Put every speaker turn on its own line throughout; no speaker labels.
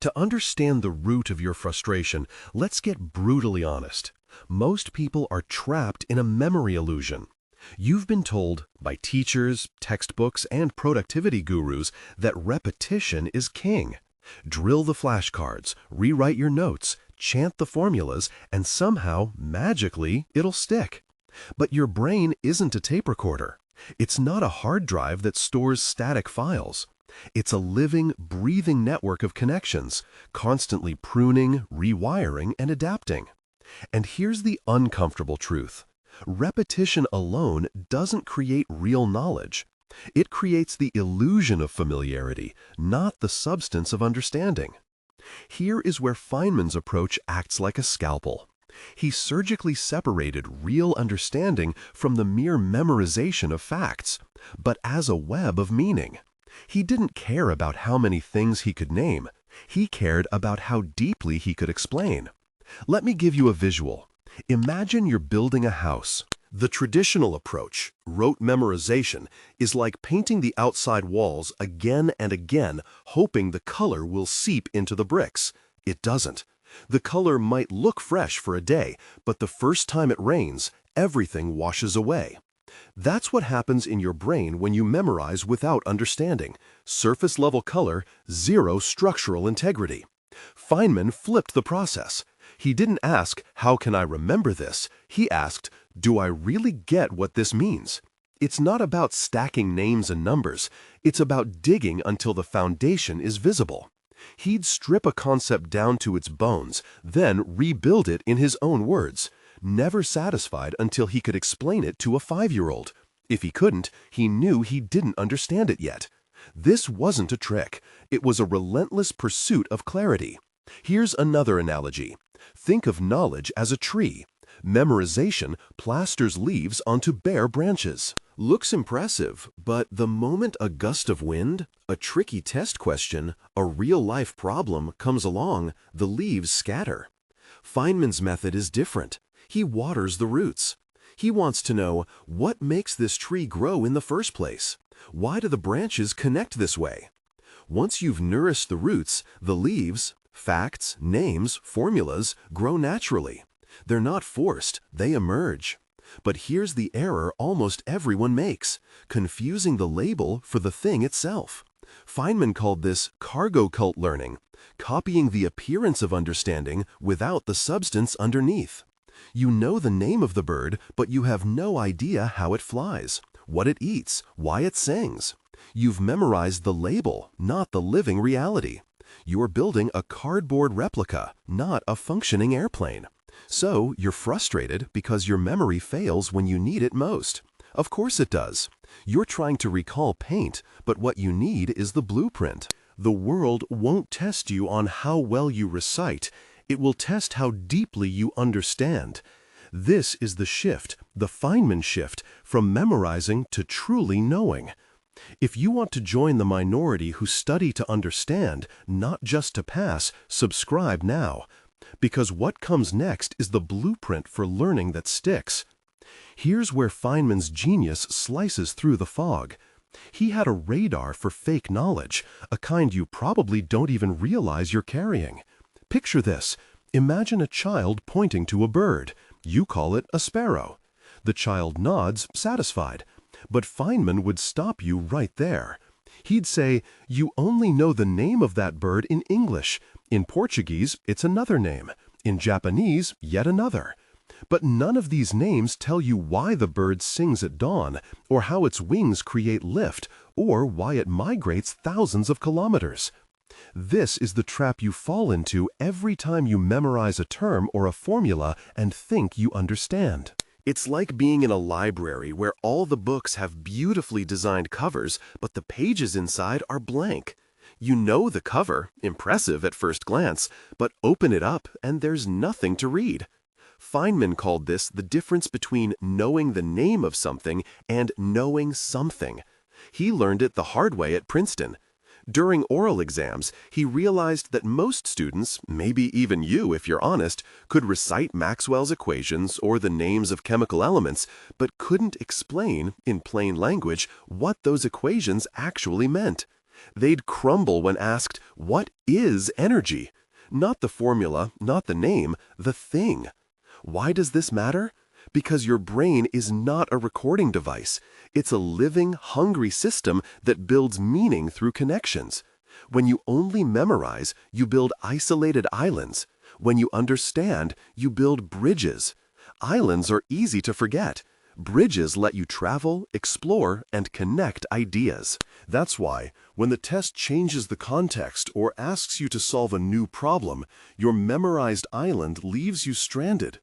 To understand the root of your frustration, let's get brutally honest. Most people are trapped in a memory illusion. You've been told by teachers, textbooks, and productivity gurus that repetition is king. Drill the flashcards, rewrite your notes, chant the formulas, and somehow, magically, it'll stick. But your brain isn't a tape recorder. It's not a hard drive that stores static files. It's a living, breathing network of connections, constantly pruning, rewiring, and adapting. And here's the uncomfortable truth. Repetition alone doesn't create real knowledge. It creates the illusion of familiarity, not the substance of understanding. Here is where Feynman's approach acts like a scalpel. He surgically separated real understanding from the mere memorization of facts, but as a web of meaning. He didn't care about how many things he could name. He cared about how deeply he could explain. Let me give you a visual. Imagine you're building a house. The traditional approach, rote memorization, is like painting the outside walls again and again, hoping the color will seep into the bricks. It doesn't. The color might look fresh for a day, but the first time it rains, everything washes away. That's what happens in your brain when you memorize without understanding. Surface-level color, zero structural integrity. Feynman flipped the process. He didn't ask, "How can I remember this?" He asked, "Do I really get what this means?" It's not about stacking names and numbers. It's about digging until the foundation is visible. He'd strip a concept down to its bones, then rebuild it in his own words, never satisfied until he could explain it to a 5-year-old. If he couldn't, he knew he didn't understand it yet. This wasn't a trick. It was a relentless pursuit of clarity. Here's another analogy. Think of knowledge as a tree. Memorization plasters leaves onto bare branches. Looks impressive, but the moment a gust of wind, a tricky test question, a real-life problem comes along, the leaves scatter. Feynman's method is different. He waters the roots. He wants to know, what makes this tree grow in the first place? Why do the branches connect this way? Once you've nourished the roots, the leaves, facts, names, formulas, grow naturally. They're not forced, they emerge. But here's the error almost everyone makes, confusing the label for the thing itself. Feynman called this cargo cult learning, copying the appearance of understanding without the substance underneath. You know the name of the bird, but you have no idea how it flies, what it eats, why it sings. You've memorized the label, not the living reality. You're building a cardboard replica, not a functioning airplane. So you're frustrated because your memory fails when you need it most. Of course it does. You're trying to recall paint, but what you need is the blueprint. The world won't test you on how well you recite. It will test how deeply you understand. This is the shift, the Feynman shift, from memorizing to truly knowing. If you want to join the minority who study to understand, not just to pass, subscribe now. Because what comes next is the blueprint for learning that sticks. Here's where Feynman's genius slices through the fog. He had a radar for fake knowledge, a kind you probably don't even realize you're carrying. Picture this. Imagine a child pointing to a bird. You call it a sparrow. The child nods, satisfied. But Feynman would stop you right there. He'd say, "You only know the name of that bird in English. In Portuguese, it's another name. In Japanese, yet another. But none of these names tell you why the bird sings at dawn, or how its wings create lift, or why it migrates thousands of kilometers." This is the trap you fall into every time you memorize a term or a formula and think you understand. It's like being in a library where all the books have beautifully designed covers, but the pages inside are blank. You know the cover, impressive at first glance, but open it up and there's nothing to read. Feynman called this the difference between knowing the name of something and knowing something. He learned it the hard way at Princeton. During oral exams, he realized that most students, maybe even you if you're honest, could recite Maxwell's equations or the names of chemical elements, but couldn't explain, in plain language, what those equations actually meant. They'd crumble when asked, "What is energy?" Not the formula, not the name, the thing. Why does this matter? Because your brain is not a recording device. It's a living, hungry system that builds meaning through connections. When you only memorize, you build isolated islands. When you understand, you build bridges. Islands are easy to forget. Bridges let you travel, explore, and connect ideas. That's why, when the test changes the context or asks you to solve a new problem, your memorized island leaves you stranded.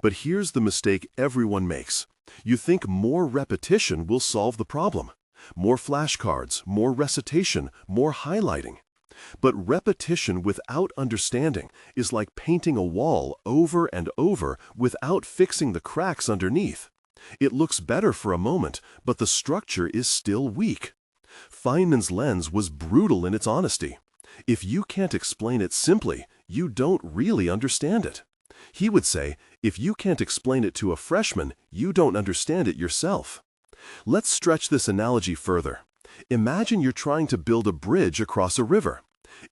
But here's the mistake everyone makes. You think more repetition will solve the problem. More flashcards, more recitation, more highlighting. But repetition without understanding is like painting a wall over and over without fixing the cracks underneath. It looks better for a moment, but the structure is still weak. Feynman's lens was brutal in its honesty. If you can't explain it simply, you don't really understand it. He would say, if you can't explain it to a freshman, you don't understand it yourself. Let's stretch this analogy further. Imagine you're trying to build a bridge across a river.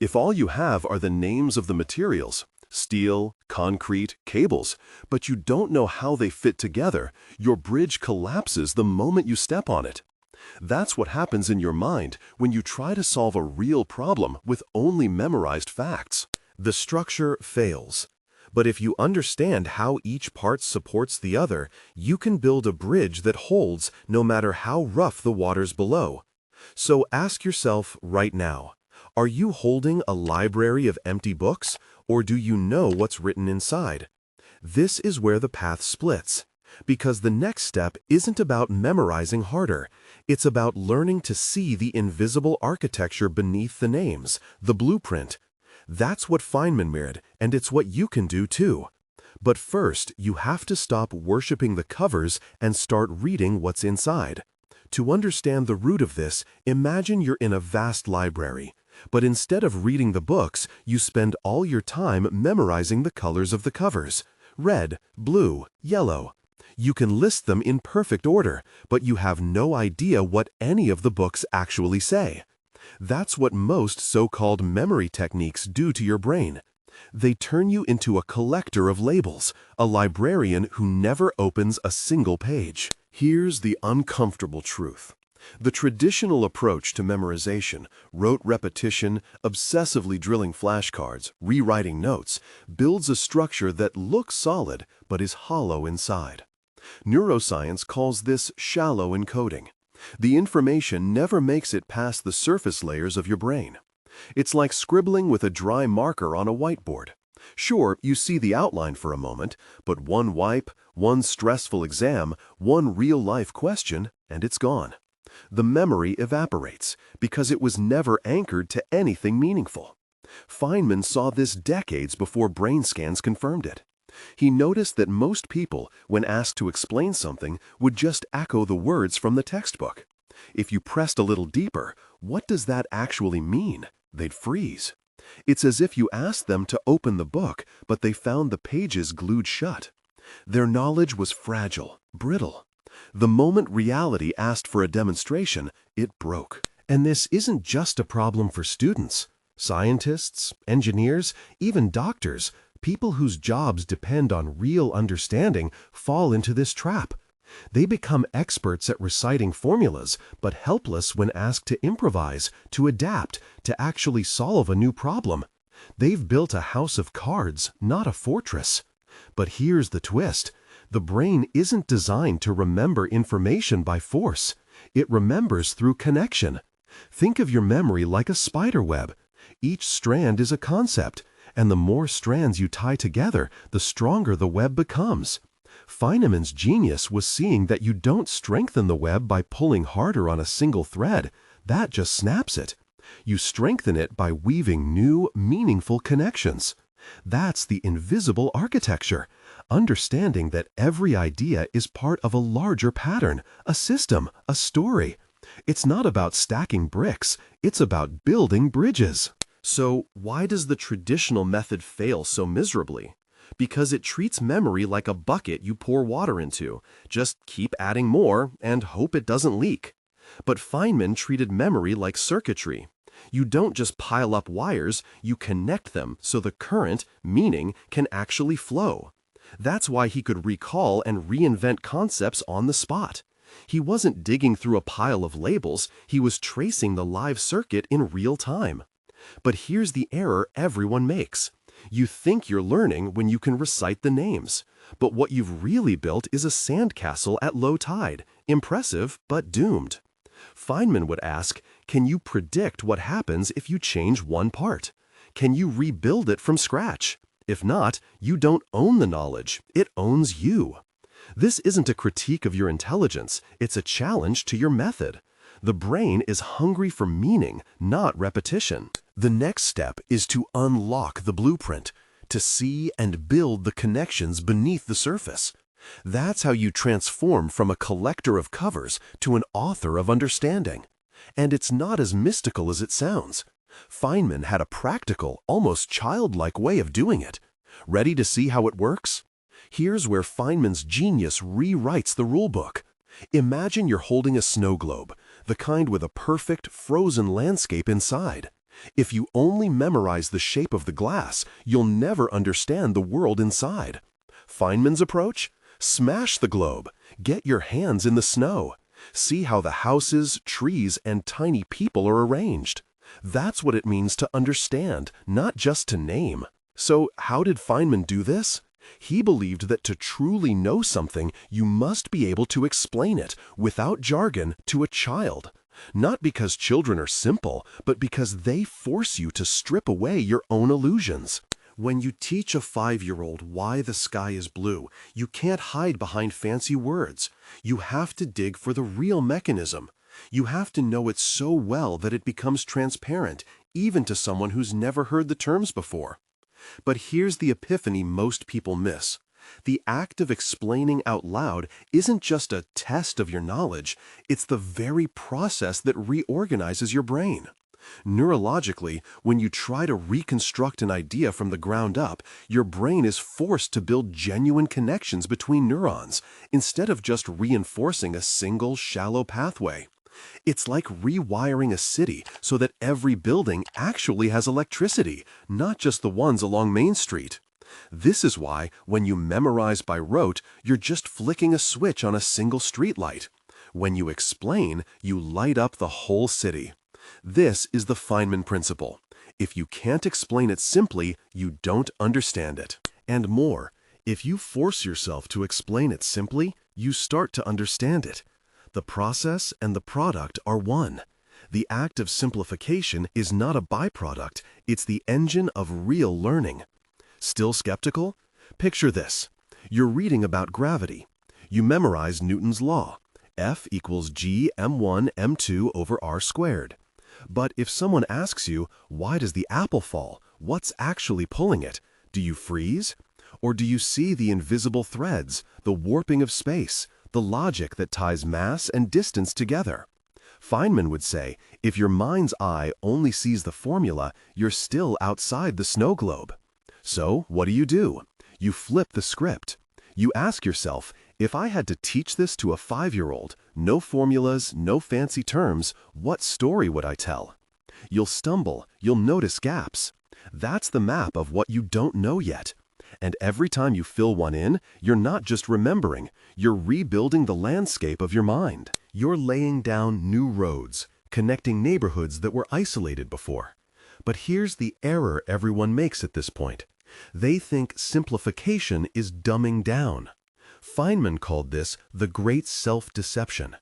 If all you have are the names of the materials, steel, concrete, cables, but you don't know how they fit together, your bridge collapses the moment you step on it. That's what happens in your mind when you try to solve a real problem with only memorized facts. The structure fails. But if you understand how each part supports the other, you can build a bridge that holds no matter how rough the waters below. So ask yourself right now, are you holding a library of empty books, or do you know what's written inside? This is where the path splits, because the next step isn't about memorizing harder. It's about learning to see the invisible architecture beneath the names, the blueprint. That's what Feynman mirrored, and it's what you can do too. But first, you have to stop worshiping the covers and start reading what's inside. To understand the root of this, imagine you're in a vast library. But instead of reading the books, you spend all your time memorizing the colors of the covers. Red, blue, yellow. You can list them in perfect order, but you have no idea what any of the books actually say. That's what most so-called memory techniques do to your brain. They turn you into a collector of labels, a librarian who never opens a single page. Here's the uncomfortable truth. The traditional approach to memorization, rote repetition, obsessively drilling flashcards, rewriting notes, builds a structure that looks solid but is hollow inside. Neuroscience calls this shallow encoding. The information never makes it past the surface layers of your brain. It's like scribbling with a dry marker on a whiteboard. Sure, you see the outline for a moment, but one wipe, one stressful exam, one real-life question, and it's gone. The memory evaporates because it was never anchored to anything meaningful. Feynman saw this decades before brain scans confirmed it. He noticed that most people, when asked to explain something, would just echo the words from the textbook. If you pressed a little deeper, what does that actually mean? They'd freeze. It's as if you asked them to open the book, but they found the pages glued shut. Their knowledge was fragile, brittle. The moment reality asked for a demonstration, it broke. And this isn't just a problem for students. Scientists, engineers, even doctors, people whose jobs depend on real understanding, fall into this trap. They become experts at reciting formulas, but helpless when asked to improvise, to adapt, to actually solve a new problem. They've built a house of cards, not a fortress. But here's the twist. The brain isn't designed to remember information by force. It remembers through connection. Think of your memory like a spider web. Each strand is a concept, and the more strands you tie together, the stronger the web becomes. Feynman's genius was seeing that you don't strengthen the web by pulling harder on a single thread. That just snaps it. You strengthen it by weaving new, meaningful connections. That's the invisible architecture, understanding that every idea is part of a larger pattern, a system, a story. It's not about stacking bricks, it's about building bridges. So why does the traditional method fail so miserably? Because it treats memory like a bucket you pour water into. Just keep adding more and hope it doesn't leak. But Feynman treated memory like circuitry. You don't just pile up wires, you connect them so the current, meaning, can actually flow. That's why he could recall and reinvent concepts on the spot. He wasn't digging through a pile of labels, he was tracing the live circuit in real time. But here's the error everyone makes. You think you're learning when you can recite the names. But what you've really built is a sandcastle at low tide, impressive but doomed. Feynman would ask, can you predict what happens if you change one part? Can you rebuild it from scratch? If not, you don't own the knowledge, it owns you. This isn't a critique of your intelligence, it's a challenge to your method. The brain is hungry for meaning, not repetition. The next step is to unlock the blueprint, to see and build the connections beneath the surface. That's how you transform from a collector of covers to an author of understanding. And it's not as mystical as it sounds. Feynman had a practical, almost childlike way of doing it. Ready to see how it works? Here's where Feynman's genius rewrites the rulebook. Imagine you're holding a snow globe, the kind with a perfect, frozen landscape inside. If you only memorize the shape of the glass, you'll never understand the world inside. Feynman's approach? Smash the globe. Get your hands in the snow. See how the houses, trees, and tiny people are arranged. That's what it means to understand, not just to name. So how did Feynman do this? He believed that to truly know something, you must be able to explain it, without jargon, to a child. Not because children are simple, but because they force you to strip away your own illusions. When you teach a 5-year-old why the sky is blue, you can't hide behind fancy words. You have to dig for the real mechanism. You have to know it so well that it becomes transparent, even to someone who's never heard the terms before. But here's the epiphany most people miss. The act of explaining out loud isn't just a test of your knowledge, it's the very process that reorganizes your brain. Neurologically, when you try to reconstruct an idea from the ground up, your brain is forced to build genuine connections between neurons, instead of just reinforcing a single, shallow pathway. It's like rewiring a city so that every building actually has electricity, not just the ones along Main Street. This is why, when you memorize by rote, you're just flicking a switch on a single streetlight. When you explain, you light up the whole city. This is the Feynman principle. If you can't explain it simply, you don't understand it. And more, if you force yourself to explain it simply, you start to understand it. The process and the product are one. The act of simplification is not a byproduct, it's the engine of real learning. Still skeptical? Picture this. You're reading about gravity. You memorize Newton's law. F equals g m1 m2 over r squared. But if someone asks you, why does the apple fall? What's actually pulling it? Do you freeze? Or do you see the invisible threads, the warping of space, the logic that ties mass and distance together? Feynman would say, if your mind's eye only sees the formula, you're still outside the snow globe. So what do? You flip the script. You ask yourself, if I had to teach this to a 5-year-old, no formulas, no fancy terms, what story would I tell? You'll stumble, you'll notice gaps. That's the map of what you don't know yet. And every time you fill one in, you're not just remembering, you're rebuilding the landscape of your mind. You're laying down new roads, connecting neighborhoods that were isolated before. But here's the error everyone makes at this point. They think simplification is dumbing down. Feynman called this the great self-deception.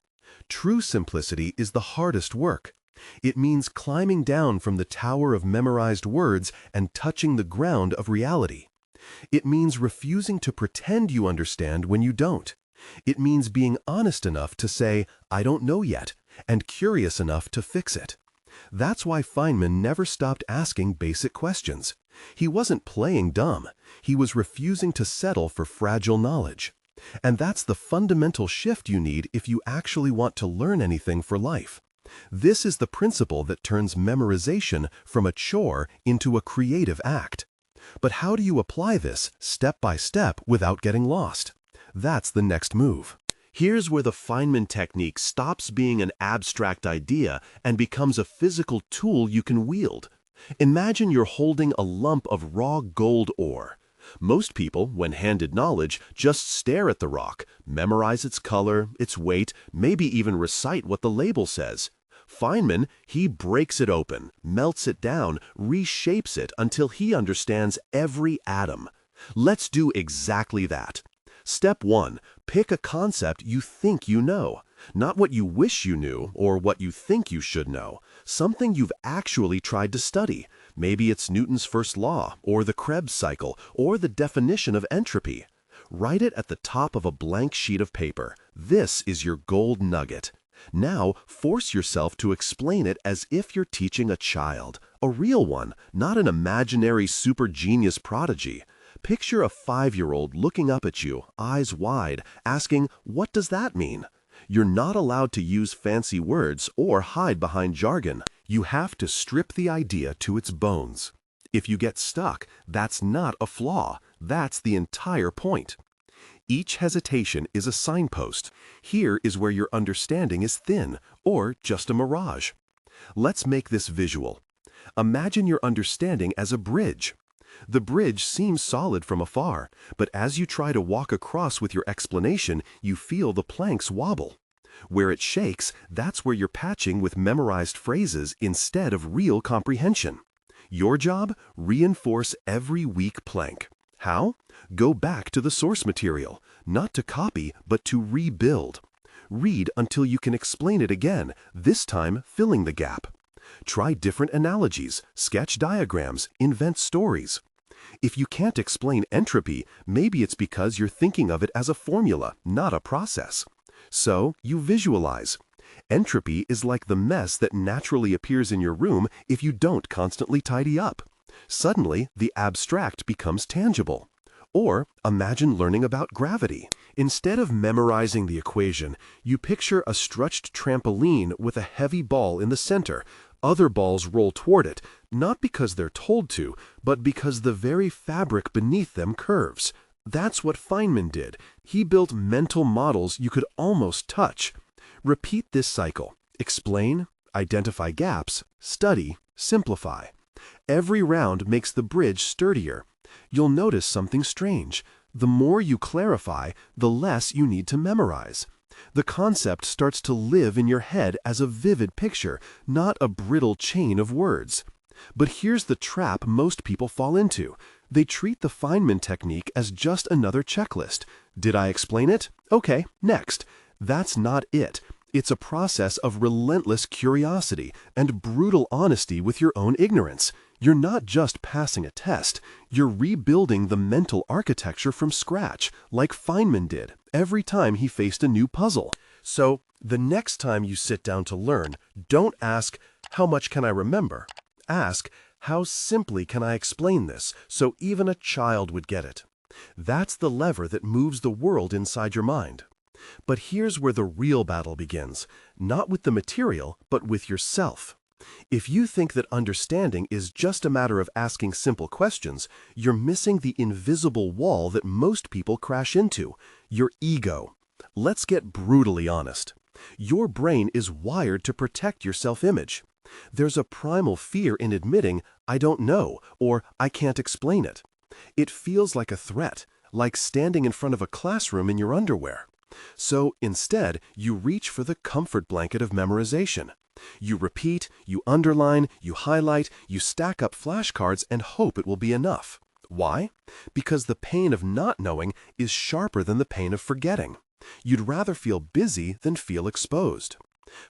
True simplicity is the hardest work. It means climbing down from the tower of memorized words and touching the ground of reality. It means refusing to pretend you understand when you don't. It means being honest enough to say, I don't know yet, and curious enough to fix it. That's why Feynman never stopped asking basic questions. He wasn't playing dumb. He was refusing to settle for fragile knowledge. And that's the fundamental shift you need if you actually want to learn anything for life. This is the principle that turns memorization from a chore into a creative act. But how do you apply this step by step without getting lost? That's the next move. Here's where the Feynman technique stops being an abstract idea and becomes a physical tool you can wield. Imagine you're holding a lump of raw gold ore. Most people, when handed knowledge, just stare at the rock, memorize its color, its weight, maybe even recite what the label says. Feynman, he breaks it open, melts it down, reshapes it until he understands every atom. Let's do exactly that. Step 1. Pick a concept you think you know. Not what you wish you knew or what you think you should know. Something you've actually tried to study. Maybe it's Newton's first law, or the Krebs cycle, or the definition of entropy. Write it at the top of a blank sheet of paper. This is your gold nugget. Now, force yourself to explain it as if you're teaching a child, a real one, not an imaginary super genius prodigy. Picture a 5-year-old looking up at you, eyes wide, asking, "What does that mean?" You're not allowed to use fancy words or hide behind jargon. You have to strip the idea to its bones. If you get stuck, that's not a flaw. That's the entire point. Each hesitation is a signpost. Here is where your understanding is thin, or just a mirage. Let's make this visual. Imagine your understanding as a bridge. The bridge seems solid from afar, but as you try to walk across with your explanation, you feel the planks wobble. Where it shakes, that's where you're patching with memorized phrases instead of real comprehension. Your job? Reinforce every weak plank. How? Go back to the source material, not to copy, but to rebuild. Read until you can explain it again, this time filling the gap. Try different analogies, sketch diagrams, invent stories. If you can't explain entropy, maybe it's because you're thinking of it as a formula, not a process. So, you visualize. Entropy is like the mess that naturally appears in your room if you don't constantly tidy up. Suddenly, the abstract becomes tangible. Or, imagine learning about gravity. Instead of memorizing the equation, you picture a stretched trampoline with a heavy ball in the center. Other balls roll toward it, not because they're told to, but because the very fabric beneath them curves. That's what Feynman did. He built mental models you could almost touch. Repeat this cycle. Explain, identify gaps, study, simplify. Every round makes the bridge sturdier. You'll notice something strange. The more you clarify, the less you need to memorize. The concept starts to live in your head as a vivid picture, not a brittle chain of words. But here's the trap most people fall into. They treat the Feynman technique as just another checklist. Did I explain it? Okay, next. That's not it. It's a process of relentless curiosity and brutal honesty with your own ignorance. You're not just passing a test. You're rebuilding the mental architecture from scratch, like Feynman did, every time he faced a new puzzle. So, the next time you sit down to learn, don't ask, "How much can I remember?" Ask, "How simply can I explain this so even a child would get it?" That's the lever that moves the world inside your mind. But here's where the real battle begins, not with the material, but with yourself. If you think that understanding is just a matter of asking simple questions, you're missing the invisible wall that most people crash into, your ego. Let's get brutally honest. Your brain is wired to protect your self-image. There's a primal fear in admitting, "I don't know," or "I can't explain it." It feels like a threat, like standing in front of a classroom in your underwear. So instead, you reach for the comfort blanket of memorization. You repeat, you underline, you highlight, you stack up flashcards and hope it will be enough. Why? Because the pain of not knowing is sharper than the pain of forgetting. You'd rather feel busy than feel exposed.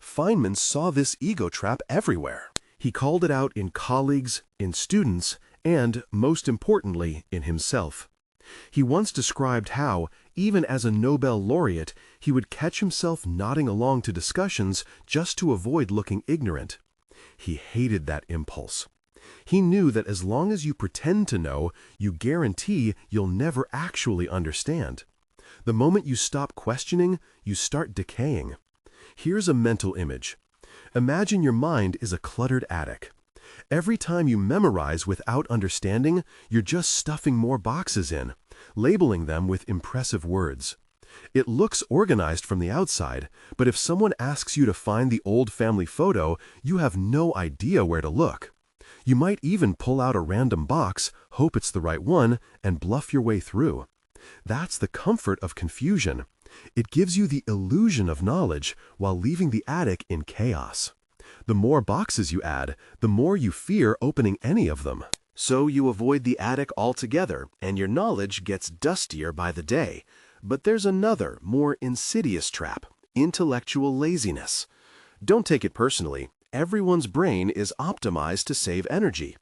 Feynman saw this ego trap everywhere. He called it out in colleagues, in students, and, most importantly, in himself. He once described how, even as a Nobel laureate, he would catch himself nodding along to discussions just to avoid looking ignorant. He hated that impulse. He knew that as long as you pretend to know, you guarantee you'll never actually understand. The moment you stop questioning, you start decaying. Here's a mental image. Imagine your mind is a cluttered attic. Every time you memorize without understanding, you're just stuffing more boxes in, labeling them with impressive words. It looks organized from the outside, but if someone asks you to find the old family photo, you have no idea where to look. You might even pull out a random box, hope it's the right one, and bluff your way through. That's the comfort of confusion. It gives you the illusion of knowledge while leaving the attic in chaos. The more boxes you add, the more you fear opening any of them. So you avoid the attic altogether, and your knowledge gets dustier by the day. But there's another, more insidious trap: intellectual laziness. Don't take it personally. Everyone's brain is optimized to save energy.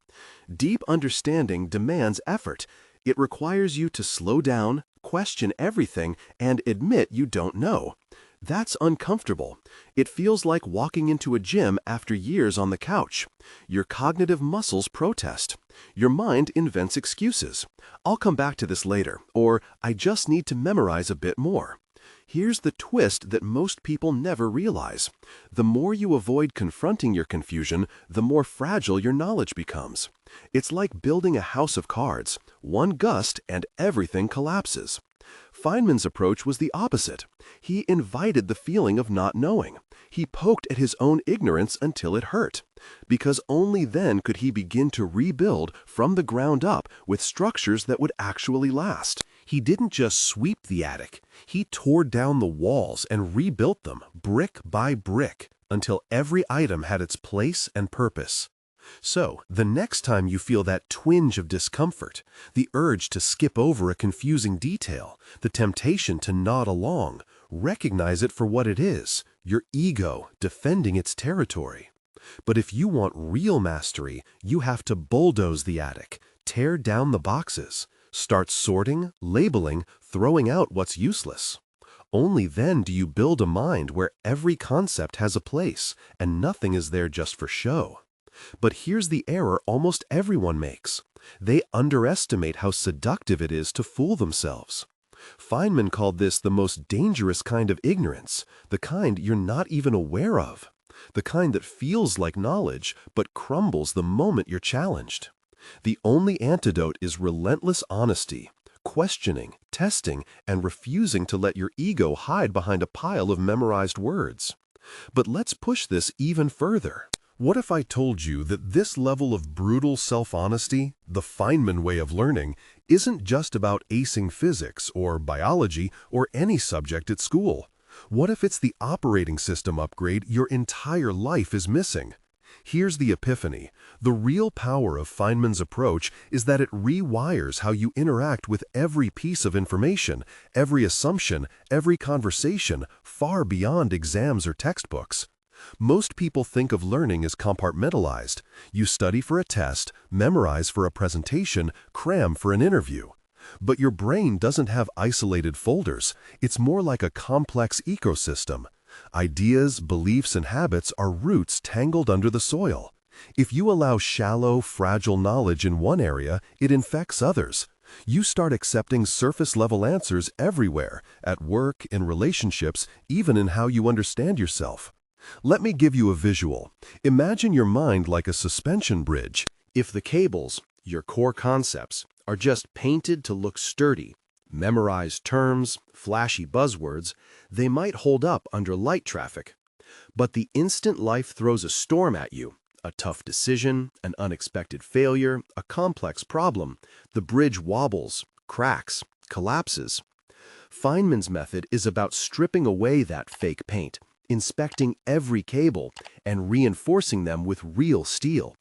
Deep understanding demands effort. It requires you to slow down, question everything, and admit you don't know. That's uncomfortable. It feels like walking into a gym after years on the couch. Your cognitive muscles protest. Your mind invents excuses. "I'll come back to this later," or "I just need to memorize a bit more." Here's the twist that most people never realize. The more you avoid confronting your confusion, the more fragile your knowledge becomes. It's like building a house of cards. One gust and everything collapses. Feynman's approach was the opposite. He invited the feeling of not knowing. He poked at his own ignorance until it hurt, because only then could he begin to rebuild from the ground up with structures that would actually last. He didn't just sweep the attic. He tore down the walls and rebuilt them brick by brick until every item had its place and purpose. So, the next time you feel that twinge of discomfort, the urge to skip over a confusing detail, the temptation to nod along, recognize it for what it is: your ego defending its territory. But if you want real mastery, you have to bulldoze the attic, tear down the boxes, start sorting, labeling, throwing out what's useless. Only then do you build a mind where every concept has a place and nothing is there just for show. But here's the error almost everyone makes. They underestimate how seductive it is to fool themselves. Feynman called this the most dangerous kind of ignorance, the kind you're not even aware of, the kind that feels like knowledge but crumbles the moment you're challenged. The only antidote is relentless honesty, questioning, testing, and refusing to let your ego hide behind a pile of memorized words. But let's push this even further. What if I told you that this level of brutal self-honesty, the Feynman way of learning, isn't just about acing physics or biology or any subject at school? What if it's the operating system upgrade your entire life is missing? Here's the epiphany. The real power of Feynman's approach is that it rewires how you interact with every piece of information, every assumption, every conversation, far beyond exams or textbooks. Most people think of learning as compartmentalized. You study for a test, memorize for a presentation, cram for an interview. But your brain doesn't have isolated folders. It's more like a complex ecosystem. Ideas, beliefs, and habits are roots tangled under the soil. If you allow shallow, fragile knowledge in one area, it infects others. You start accepting surface-level answers everywhere, at work, in relationships, even in how you understand yourself. Let me give you a visual. Imagine your mind like a suspension bridge. If the cables, your core concepts, are just painted to look sturdy, memorized terms, flashy buzzwords, they might hold up under light traffic. But the instant life throws a storm at you, a tough decision, an unexpected failure, a complex problem, the bridge wobbles, cracks, collapses. Feynman's method is about stripping away that fake paint, inspecting every cable, and reinforcing them with real steel.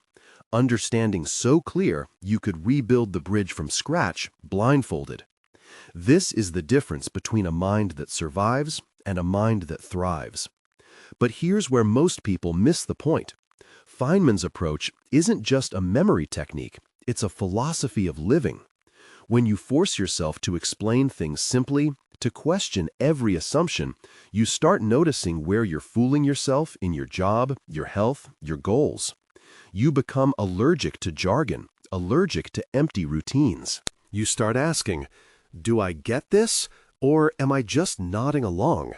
Understanding so clear you could rebuild the bridge from scratch, blindfolded. This is the difference between a mind that survives and a mind that thrives. But here's where most people miss the point. Feynman's approach isn't just a memory technique, it's a philosophy of living. When you force yourself to explain things simply, to question every assumption, you start noticing where you're fooling yourself in your job, your health, your goals. You become allergic to jargon, allergic to empty routines. You start asking, do I get this, or am I just nodding along?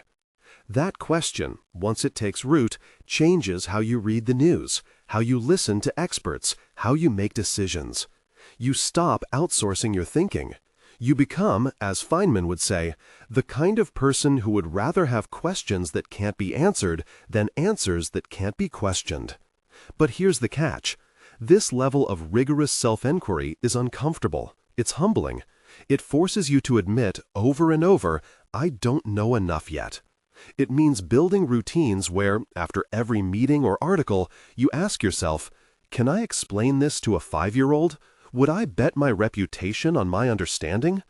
That question, once it takes root, changes how you read the news, how you listen to experts, how you make decisions. You stop outsourcing your thinking. You become, as Feynman would say, the kind of person who would rather have questions that can't be answered than answers that can't be questioned. But here's the catch. This level of rigorous self-inquiry is uncomfortable. It's humbling. It forces you to admit over and over, I don't know enough yet. It means building routines where, after every meeting or article, you ask yourself, can I explain this to a 5-year-old? Would I bet my reputation on my understanding?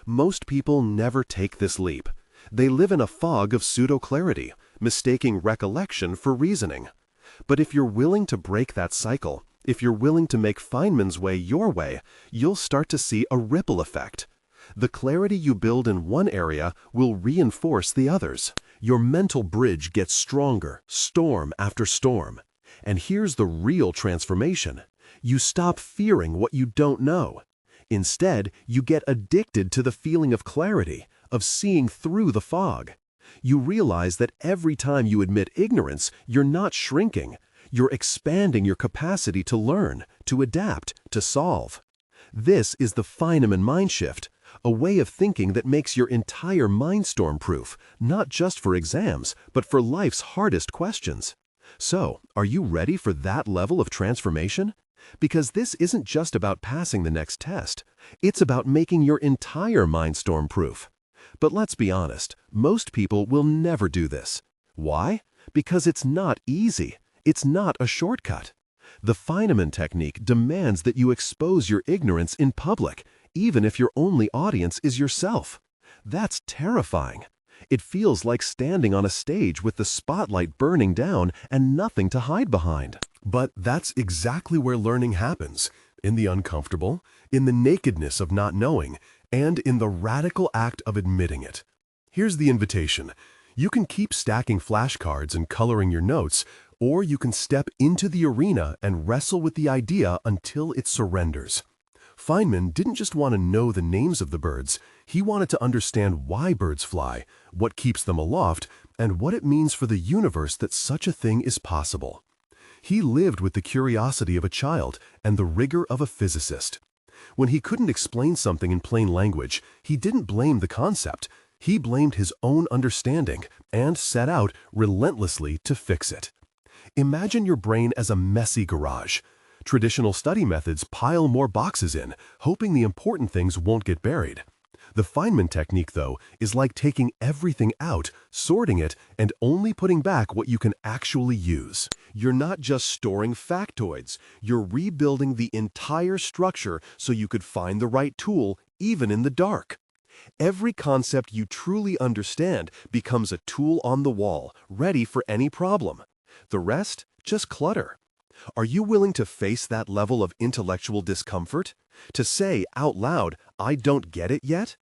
Most people never take this leap. They live in a fog of pseudo-clarity, mistaking recollection for reasoning. But if you're willing to break that cycle, if you're willing to make Feynman's way your way, you'll start to see a ripple effect. The clarity you build in one area will reinforce the others. Your mental bridge gets stronger, storm after storm. And here's the real transformation. You stop fearing what you don't know. Instead, you get addicted to the feeling of clarity, of seeing through the fog. You realize that every time you admit ignorance, you're not shrinking. You're expanding your capacity to learn, to adapt, to solve. This is the Feynman mind shift, a way of thinking that makes your entire mind storm-proof, not just for exams, but for life's hardest questions. So, are you ready for that level of transformation? Because this isn't just about passing the next test. It's about making your entire mind storm-proof. But let's be honest, most people will never do this. Why? Because it's not easy. It's not a shortcut. The Feynman technique demands that you expose your ignorance in public, even if your only audience is yourself. That's terrifying. It feels like standing on a stage with the spotlight burning down and nothing to hide behind. But that's exactly where learning happens, in the uncomfortable, in the nakedness of not knowing, and in the radical act of admitting it. Here's the invitation. You can keep stacking flashcards and coloring your notes, or you can step into the arena and wrestle with the idea until it surrenders. Feynman didn't just want to know the names of the birds. He wanted to understand why birds fly, what keeps them aloft, and what it means for the universe that such a thing is possible. He lived with the curiosity of a child and the rigor of a physicist. When he couldn't explain something in plain language, he didn't blame the concept. He blamed his own understanding and set out relentlessly to fix it. Imagine your brain as a messy garage. Traditional study methods pile more boxes in, hoping the important things won't get buried. The Feynman technique, though, is like taking everything out, sorting it, and only putting back what you can actually use. You're not just storing factoids, you're rebuilding the entire structure so you could find the right tool, even in the dark. Every concept you truly understand becomes a tool on the wall, ready for any problem. The rest, just clutter. Are you willing to face that level of intellectual discomfort? To say out loud, I don't get it yet?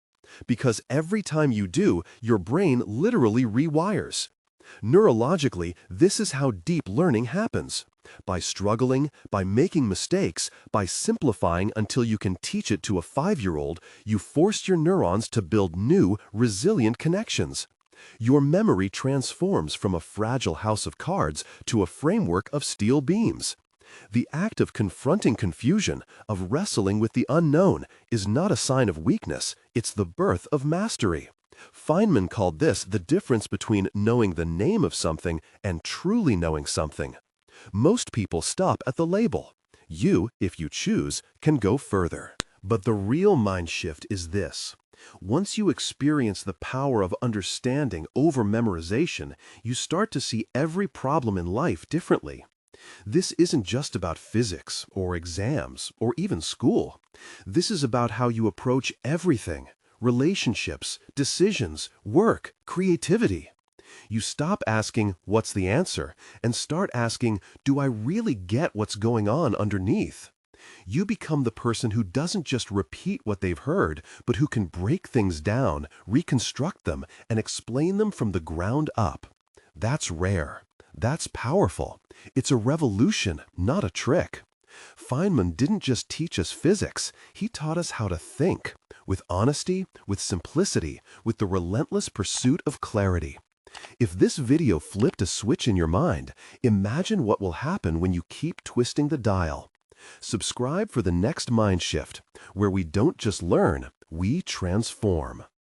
Because every time you do, your brain literally rewires. Neurologically, this is how deep learning happens. By struggling, by making mistakes, by simplifying until you can teach it to a 5-year-old, you force your neurons to build new, resilient connections. Your memory transforms from a fragile house of cards to a framework of steel beams. The act of confronting confusion, of wrestling with the unknown, is not a sign of weakness, it's the birth of mastery. Feynman called this the difference between knowing the name of something and truly knowing something. Most people stop at the label. You, if you choose, can go further. But the real mind shift is this. Once you experience the power of understanding over memorization, you start to see every problem in life differently. This isn't just about physics or exams or even school. This is about how you approach everything: relationships, decisions, work, creativity. You stop asking, what's the answer, and start asking, do I really get what's going on underneath? You become the person who doesn't just repeat what they've heard, but who can break things down, reconstruct them, and explain them from the ground up. That's rare. That's powerful. It's a revolution, not a trick. Feynman didn't just teach us physics, he taught us how to think, with honesty, with simplicity, with the relentless pursuit of clarity. If this video flipped a switch in your mind, imagine what will happen when you keep twisting the dial. Subscribe for the next mind shift, where we don't just learn, We transform.